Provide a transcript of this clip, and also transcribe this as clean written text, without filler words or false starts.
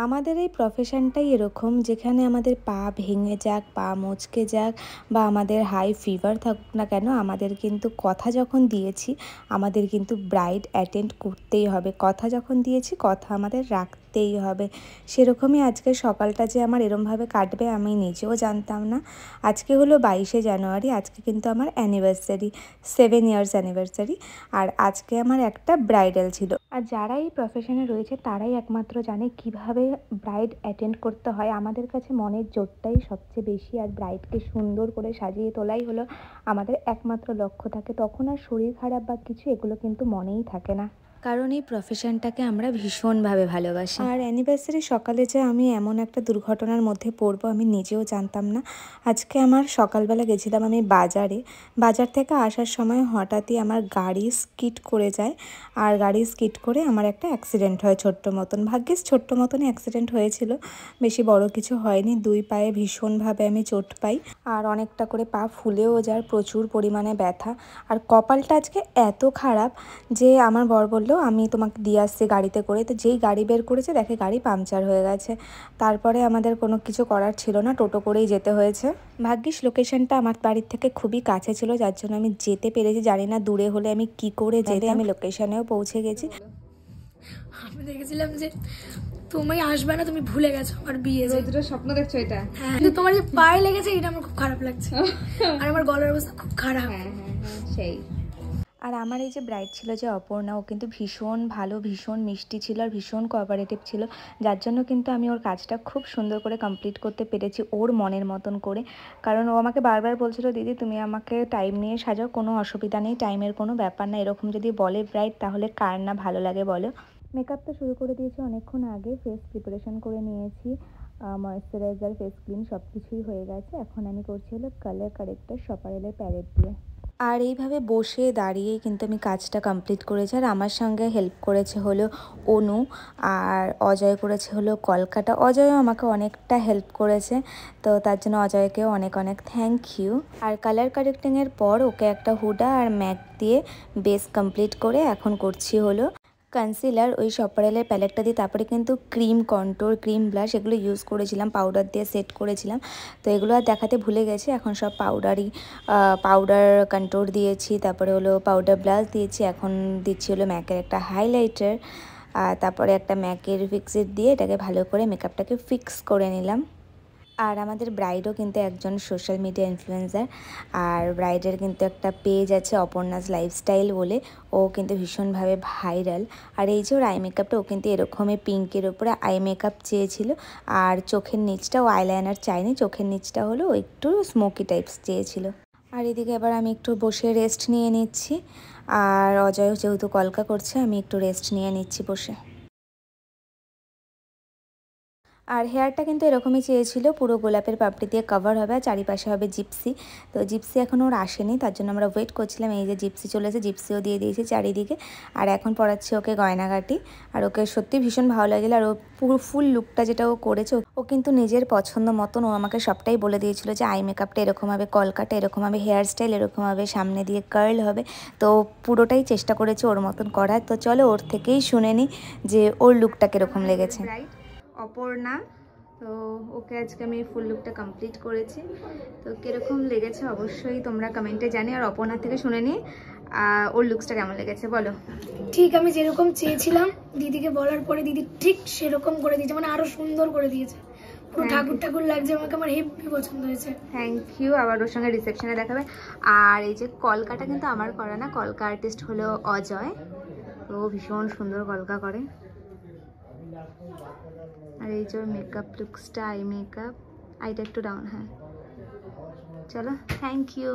আমাদের এই প্রফেশনটাই এরকম, যেখানে আমাদের পা ভেঙে যাক, পা মচকে যাক বা আমাদের হাই ফিভার থাকুক না কেন, আমাদের কিন্তু কথা যখন দিয়েছি আমাদের কিন্তু ব্রাইড অ্যাটেন্ড করতেই হবে। কথা যখন দিয়েছি কথা আমাদের রাখতেই হবে। সেরকমই আজকে সকালটা যে আমার এরমভাবে কাটবে আমি নিজেও জানতাম না। আজকে হলো 22শে জানুয়ারি, আজকে কিন্তু আমার অ্যানিভার্সারি, 7 ইয়ার্স অ্যানিভার্সারি। আর আজকে আমার একটা ব্রাইডাল ছিল। আর যারা এই প্রফেশনে রয়েছে তারাই একমাত্র জানে কিভাবে ব্রাইড অ্যাটেন্ড করতে হয়। আমাদের কাছে মনের জোরটাই সবচেয়ে বেশি, আর ব্রাইডকে সুন্দর করে সাজিয়ে তোলাই হলো আমাদের একমাত্র লক্ষ্য থাকে। তখন আর শরীর খারাপ বা কিছু এগুলো কিন্তু মনেই থাকে না, কারণ এই প্রফেশনটাকে আমরা ভীষণভাবে ভালোবাসি। আর অ্যানিভার্সারি সকালে যে আমি এমন একটা দুর্ঘটনার মধ্যে পড়বো আমি নিজেও জানতাম না। আজকে আমার সকালবেলা গেছিলাম আমি বাজারে, বাজার থেকে আসার সময় হঠাৎই আমার গাড়ি স্কিড করে যায়। আর গাড়ি স্কিড করে আমার একটা অ্যাক্সিডেন্ট হয় ছোট্ট মতন। ভাগ্যিস ছোট্ট মতনই অ্যাক্সিডেন্ট হয়েছিল, বেশি বড় কিছু হয়নি। 2 পায়ে ভীষণভাবে আমি চোট পাই, আর অনেকটা করে পা ফুলেও যায়, প্রচুর পরিমাণে ব্যথা। আর কপালটা আজকে এত খারাপ যে আমার বর বলল আমি তোমাকে দিয়ে আসছি গাড়িতে করে। তো যেই গাড়ি বের করেছে দেখে গাড়ি পাংচার হয়ে গেছে। তারপরে আমাদের কোনো কিছু করার ছিল না, টোটো করেই যেতে হয়েছে। ভাগ্যিস লোকেশনটা আমার বাড়ির থেকে খুবই কাছে ছিল, যার জন্য আমি যেতে পেরেছি। জানি না দূরে হলে আমি কি করে যেতে, আমি লোকেশনেও পৌঁছে গেছি। আমি দেখেছিলাম যে তুমি আসবে না, তুমি ভুলে গেছো আমার বিয়ে, দুটো স্বপ্ন দেখছো এটা। হ্যাঁ, কিন্তু তোমার যে পায়ে লেগেছে এটা আমার খুব খারাপ লাগছে। আর আমার গলার অবস্থা খুব খারাপ। হ্যাঁ সেই। আর আমার এই যে ব্রাইড ছিল যে অপর্ণা, ও কিন্তু ভীষণ ভালো, ভীষণ মিষ্টি ছিল আর ভীষণ কোঅপারেটিভ ছিল, যার জন্য কিন্তু আমি ওর কাজটা খুব সুন্দর করে কমপ্লিট করতে পেরেছি ওর মনের মতন করে। কারণ ও আমাকে বারবার বলছিল দিদি তুমি আমাকে টাইম নিয়ে সাজাও, কোনো অসুবিধা নেই, টাইমের কোনো ব্যাপার না। এরকম যদি বলে ব্রাইড তাহলে কার না ভালো লাগে বলো। মেকআপ তো শুরু করে দিয়েছি অনেকক্ষণ আগে, ফেস প্রিপারেশন করে নিয়েছি, ময়েশ্চারাইজার, ফেস ক্রিম সব কিছুই হয়ে গেছে। এখন আমি করছি হলো কালার কারেক্টার সপারেলের প্যালেট দিয়ে। আর এইভাবে বসে দাঁড়িয়েই কিন্তু আমি কাজটা কমপ্লিট করেছি। আর আমার সঙ্গে হেল্প করেছে হলো অনু, আর অজয় করেছে হলো কলকাতা। অজয়ও আমাকে অনেকটা হেল্প করেছে, তো তার জন্য অজয়কেও অনেক অনেক থ্যাংক ইউ। আর কালার কারেক্টিংয়ের পর ওকে একটা হুডা আর ম্যাক দিয়ে বেস কমপ্লিট করে এখন করছি হলো কনসিলার। ওই সপারেলের প্যালেটটা দিয়ে তারপরে কিন্তু ক্রিম, কন্ট্রোর, ক্রিম, ব্লাশ এগুলো ইউজ করেছিলাম, পাউডার দিয়ে সেট করেছিলাম। তো এগুলো আর দেখাতে ভুলে গেছি, এখন সব পাউডার কন্ট্রোর দিয়েছি, তারপরে হলো পাউডার ব্লাশ দিয়েছি, এখন দিচ্ছি হলো ম্যাকের একটা হাইলাইটার, আর তারপরে একটা ম্যাকের ফিক্সিট দিয়ে এটাকে ভালো করে মেকআপটাকে ফিক্স করে নিলাম। আর আমাদের ব্রাইডও কিন্তু একজন সোশ্যাল মিডিয়া ইনফ্লুয়েন্সার, আর ব্রাইডের কিন্তু একটা পেজ আছে অপর্ণাস লাইফস্টাইল বলে, ও কিন্তু ভীষণভাবে ভাইরাল। আর এই যে ওর আই মেকআপটা, ও কিন্তু এরকমই পিঙ্কের উপরে আই মেকআপ চেয়েছিল, আর চোখের নিচটা ও আইলাইনার চাইনি, চোখের নিচটা হলো ও একটু স্মোকি টাইপস চেয়েছিল। আর এদিকে এবার আমি একটু বসে রেস্ট নিয়ে নিচ্ছি, আর অজয় যেহেতু কলকা করছে আমি একটু রেস্ট নিয়ে নিচ্ছি বসে। আর হেয়ারটা কিন্তু এরকমই চেয়েছিল, পুরো গোলাপের পাপড়ি দিয়ে কভার হবে আর চারিপাশে হবে জিপসি। তো জিপসি এখনও ওর আসেনি, তার জন্য আমরা ওয়েট করছিলাম। এই যে জিপসি চলেছে, জিপসিও দিয়ে দিয়েছি চারিদিকে। আর এখন পরাচ্ছি ওকে গয়নাগাটি, আর ওকে সত্যি ভীষণ ভালো লাগলো। আর ও পুরো ফুল লুকটা যেটা ও করেছে, ও কিন্তু নিজের পছন্দ মতন ও আমাকে সবটাই বলে দিয়েছিল যে আই মেকআপটা এরকম হবে, কলকাটা এরকম হবে, হেয়ার স্টাইল এরকম হবে, সামনে দিয়ে কার্ল হবে। তো পুরোটাই চেষ্টা করেছে ওর মতন করার। তো চলো ওর থেকেই শুনে নিই যে ওর লুকটা কীরকম লেগেছে। অপর্ণা, তো ওকে আজকে আমি ফুল লুকটা কমপ্লিট করেছি, তো কীরকম লেগেছে অবশ্যই তোমরা কমেন্টে জানি। আর অপর্ণা থেকে শুনে নিই ওর লুকসটা কেমন লেগেছে বলো। ঠিক আমি যেরকম চেয়েছিলাম দিদিকে বলার পরে দিদি ঠিক সেরকম করে দিয়েছে, মানে আরো সুন্দর করে দিয়েছে, পুরো ঠাকুর ঠাকুর লাগছে আমাকে, আমার হেভি পছন্দ হয়েছে। Thank you. আবার ওর সঙ্গে রিসেপশনে দেখাবে। আর এই যে কলকাটা কিন্তু আমার করা না, কলকা আর্টিস্ট হলো অজয়, তো ভীষণ সুন্দর কলকা করে। আর এই যে ওর মেকআপ লুকসটা, আই মেকআপ, আইটা একটু ডাউন, হ্যাঁ চলো থ্যাংক ইউ।